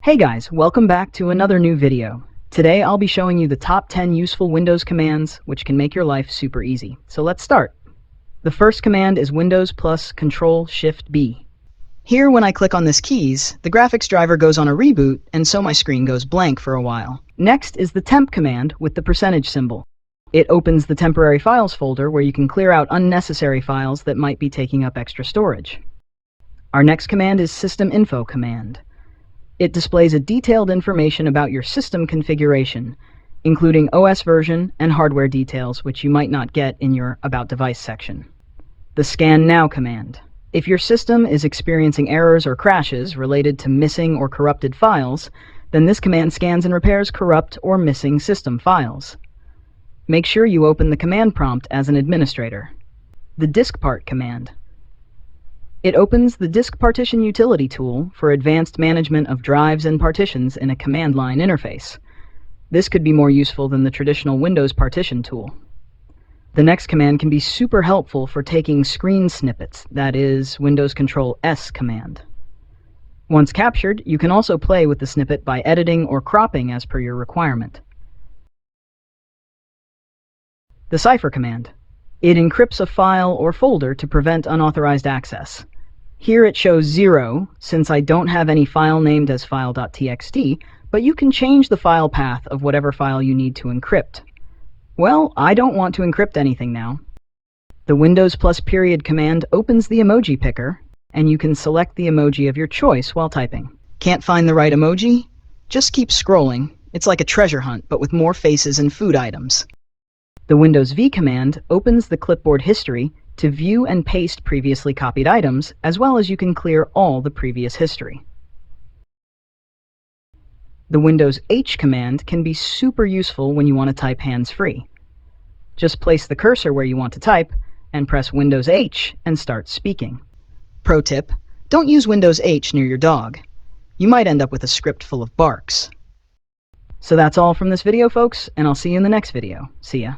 Hey guys, welcome back to another new video. Today I'll be showing you the top 10 useful Windows commands which can make your life super easy. So let's start. The first command is Windows plus Control-Shift-B. Here when I click on this keys, the graphics driver goes on a reboot and so my screen goes blank for a while. Next is the temp command with the percentage symbol. It opens the temporary files folder where you can clear out unnecessary files that might be taking up extra storage. Our next command is System Info command. It displays a detailed information about your system configuration, including OS version and hardware details which you might not get in your About Device section. The Scan Now command. If your system is experiencing errors or crashes related to missing or corrupted files, then this command scans and repairs corrupt or missing system files. Make sure you open the command prompt as an administrator. The DiskPart command. It opens the Disk Partition utility tool for advanced management of drives and partitions in a command line interface. This could be more useful than the traditional Windows partition tool. The next command can be super helpful for taking screen snippets, that is, Windows Control-S command. Once captured, you can also play with the snippet by editing or cropping as per your requirement. The Cipher command. It encrypts a file or folder to prevent unauthorized access. Here it shows 0, since I don't have any file named as file.txt, but you can change the file path of whatever file you need to encrypt. Well, I don't want to encrypt anything now. The Windows plus period command opens the emoji picker, and you can select the emoji of your choice while typing. Can't find the right emoji? Just keep scrolling. It's like a treasure hunt, but with more faces and food items. The Windows V command opens the clipboard history to view and paste previously copied items, as well as you can clear all the previous history. The Windows H command can be super useful when you want to type hands-free. Just place the cursor where you want to type, and press Windows H and start speaking. Pro tip, don't use Windows H near your dog. You might end up with a script full of barks. So that's all from this video, folks, and I'll see you in the next video. See ya.